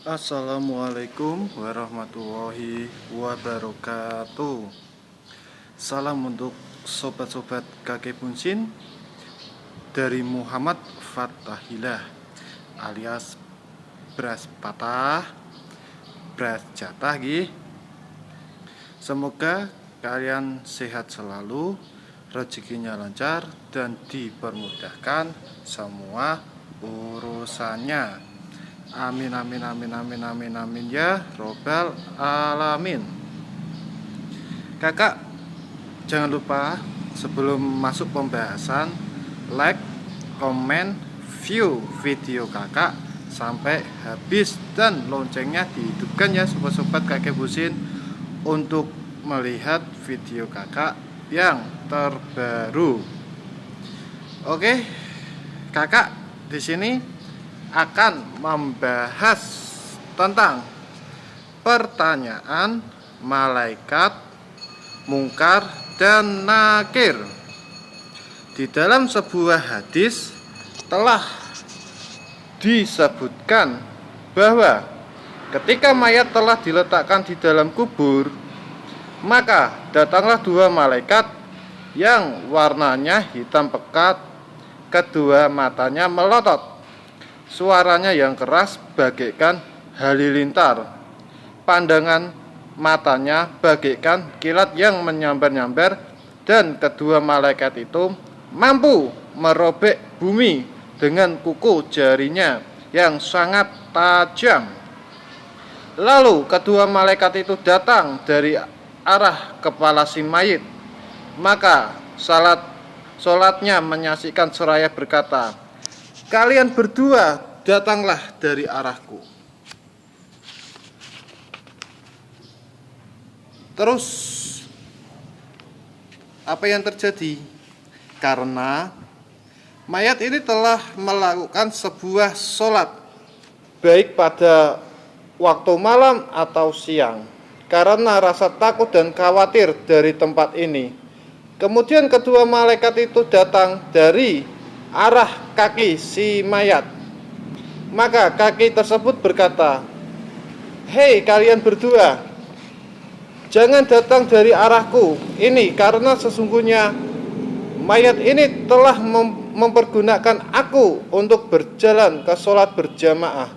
Assalamualaikum warahmatullahi wabarakatuh. Salam untuk sobat-sobat kakek Bunsin dari Muhammad Fatahillah alias Bras Patah, Bras Jatah gih. Semoga kalian sehat selalu, rezekinya lancar dan dipermudahkan semua urusannya. Amin amin amin amin amin amin ya robbal alamin. Kakak, jangan lupa sebelum masuk pembahasan, like, komen, view video kakak sampai habis dan loncengnya dihidupkan ya sobat-sobat kakek Busin untuk melihat video kakak yang terbaru. Oke, kakak di sini akan membahas tentang pertanyaan malaikat mungkar dan nakir. Di dalam sebuah hadis telah disebutkan bahwa ketika mayat telah diletakkan di dalam kubur, maka datanglah dua malaikat yang warnanya hitam pekat, kedua matanya melotot. Suaranya yang keras bagaikan halilintar. Pandangan matanya bagaikan kilat yang menyambar-nyambar, dan kedua malaikat itu mampu merobek bumi dengan kuku jarinya yang sangat tajam. Lalu kedua malaikat itu datang dari arah kepala si mayit. Maka salatnya menyaksikan seraya berkata, "Kalian berdua datanglah dari arahku." Terus apa yang terjadi? Karena mayat ini telah melakukan sebuah sholat, baik pada waktu malam atau siang, karena rasa takut dan khawatir dari tempat ini. Kemudian kedua malaikat itu datang dari arah kaki si mayat. Maka kaki tersebut berkata, "Hei kalian berdua, jangan datang dari arahku ini, karena sesungguhnya mayat ini telah mempergunakan aku untuk berjalan ke sholat berjamaah.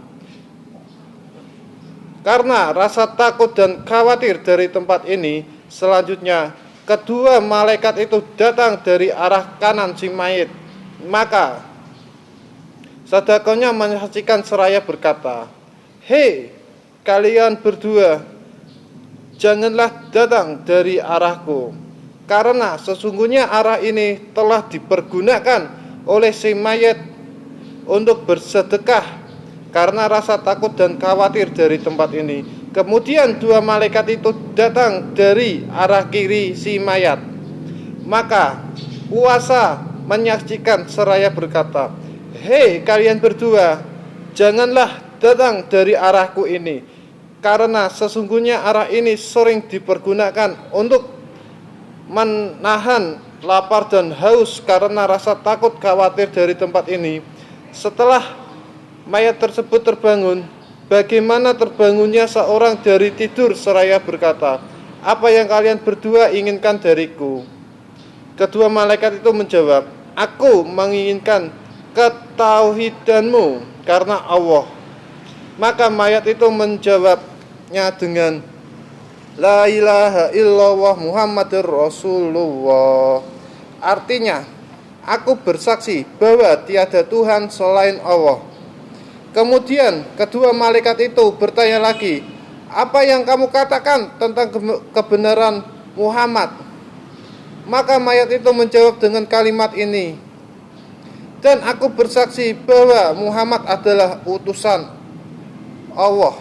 Karena rasa takut dan khawatir dari tempat ini." Selanjutnya kedua malaikat itu datang dari arah kanan si mayit. Maka sadakonya menyaksikan seraya berkata, "Hei kalian berdua, janganlah datang dari arahku, karena sesungguhnya arah ini telah dipergunakan oleh si mayat untuk bersedekah karena rasa takut dan khawatir dari tempat ini." Kemudian dua malaikat itu datang dari arah kiri si mayat. Maka kuasa menyaksikan seraya berkata, "Hei kalian berdua, janganlah datang dari arahku ini, karena sesungguhnya arah ini sering dipergunakan untuk menahan lapar dan haus karena rasa takut khawatir dari tempat ini." Setelah mayat tersebut terbangun, bagaimana terbangunnya seorang dari tidur seraya berkata, "Apa yang kalian berdua inginkan dariku?" Kedua malaikat itu menjawab, "Aku menginginkan ketauhidanmu karena Allah." Maka mayat itu menjawabnya dengan, "La ilaha illallah Muhammadur Rasulullah." Artinya, "Aku bersaksi bahwa tiada Tuhan selain Allah." Kemudian kedua malaikat itu bertanya lagi, "Apa yang kamu katakan tentang kebenaran Muhammad?" Maka mayat itu menjawab dengan kalimat ini, "Dan aku bersaksi bahwa Muhammad adalah utusan Allah."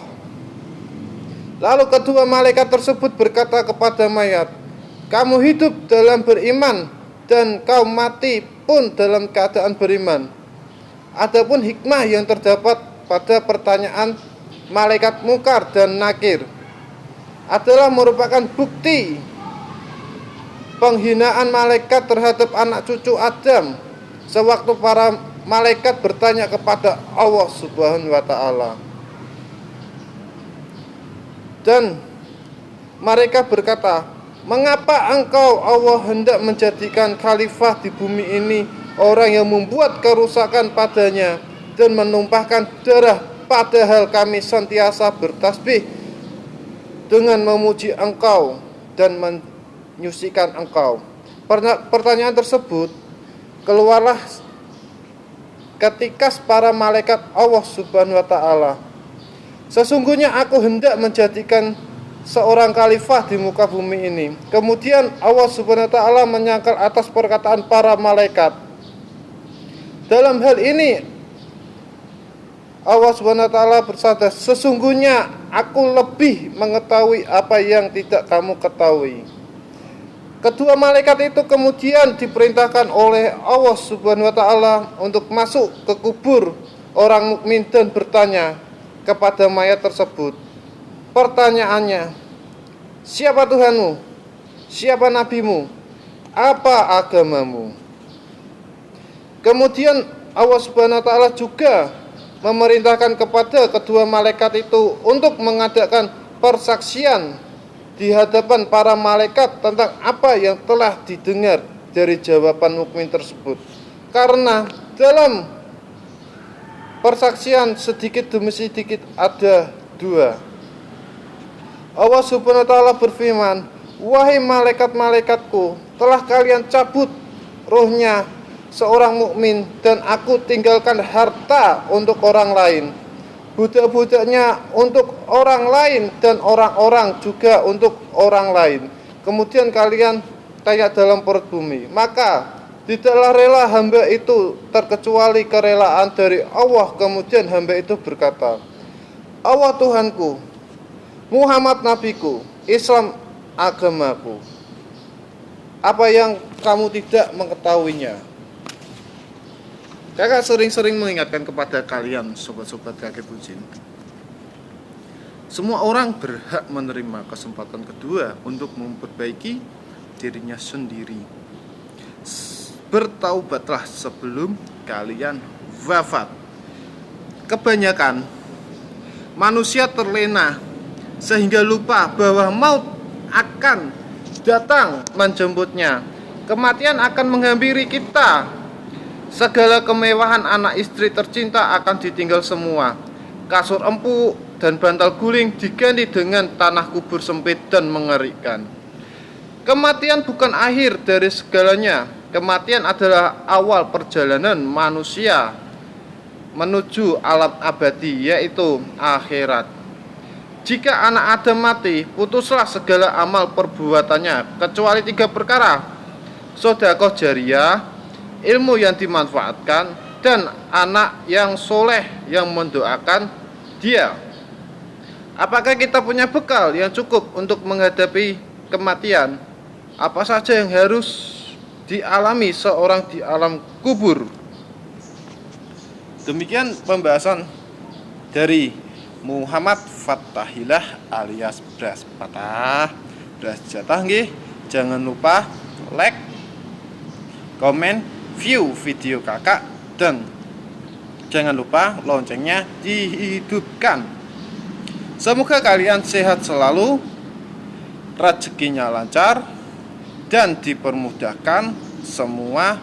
Lalu kedua malaikat tersebut berkata kepada mayat, "Kamu hidup dalam beriman dan kau mati pun dalam keadaan beriman." Adapun hikmah yang terdapat pada pertanyaan malaikat mungkar dan nakir adalah merupakan bukti penghinaan malaikat terhadap anak cucu Adam sewaktu para malaikat bertanya kepada Allah Subhanahu wa taala, Dan mereka berkata, "Mengapa engkau Allah hendak menjadikan khalifah di bumi ini orang yang membuat kerusakan padanya dan menumpahkan darah, padahal kami sentiasa bertasbih dengan memuji engkau dan menyucikan engkau?" Pertanyaan tersebut keluarlah ketika para malaikat Allah Subhanahu wa taala. Sesungguhnya aku hendak menjadikan seorang khalifah di muka bumi ini. Kemudian Allah Subhanahu wa taala menyangkal atas perkataan para malaikat. Dalam hal ini Allah Subhanahu wa taala bersabda, "Sesungguhnya aku lebih mengetahui apa yang tidak kamu ketahui." Kedua malaikat itu kemudian diperintahkan oleh Allah Subhanahu wa taala untuk masuk ke kubur orang mukmin dan bertanya kepada mayat tersebut. Pertanyaannya, "Siapa Tuhanmu? Siapa nabimu? Apa agamamu?" Kemudian Allah Subhanahu wa taala juga memerintahkan kepada kedua malaikat itu untuk mengadakan persaksian di hadapan para malaikat tentang apa yang telah didengar dari jawaban mukmin tersebut. Karena dalam persaksian sedikit demi sedikit ada dua. Allah Subhanahu wa taala berfirman, "Wahai malaikat-malaikatku, telah kalian cabut rohnya seorang mukmin dan aku tinggalkan harta untuk orang lain, budak-budaknya untuk orang lain dan orang-orang juga untuk orang lain. Kemudian kalian kayak dalam perut bumi. Maka tidaklah rela hamba itu terkecuali kerelaan dari Allah." Kemudian hamba itu berkata, "Allah Tuhanku, Muhammad nabiku, Islam agamaku. Apa yang kamu tidak mengetahuinya?" Kakak sering-sering mengingatkan kepada kalian, sobat-sobat kakek bucin, semua orang berhak menerima kesempatan kedua untuk memperbaiki dirinya sendiri. Bertaubatlah sebelum kalian wafat. Kebanyakan manusia terlena sehingga lupa bahwa maut akan datang menjemputnya. Kematian akan menghampiri kita. Segala kemewahan anak istri tercinta akan ditinggal semua. Kasur empuk dan bantal guling diganti dengan tanah kubur sempit dan mengerikan. Kematian bukan akhir dari segalanya. Kematian adalah awal perjalanan manusia menuju alam abadi, yaitu akhirat. Jika anak Adam mati, putuslah segala amal perbuatannya, kecuali 3 perkara: sedekah jariyah, ilmu yang dimanfaatkan, dan anak yang soleh yang mendoakan dia. Apakah kita punya bekal yang cukup untuk menghadapi kematian? Apa saja yang harus dialami seorang di alam kubur? Demikian pembahasan dari Muhammad Fathahillah alias Bras Patah, Bras Jatah nggih. Jangan lupa like, komen, view video kakak, dan jangan lupa loncengnya dihidupkan. Semoga kalian sehat selalu, rezekinya lancar, dan dipermudahkan semua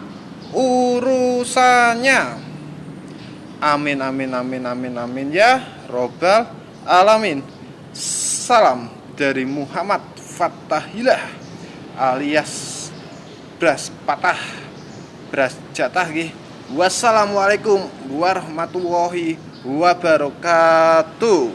urusannya. Amin amin amin amin amin ya robbal alamin. Salam dari Muhammad Fathahillah alias Bras Patah, Bras Jatah nggih. Wassalamualaikum warahmatullahi wabarakatuh.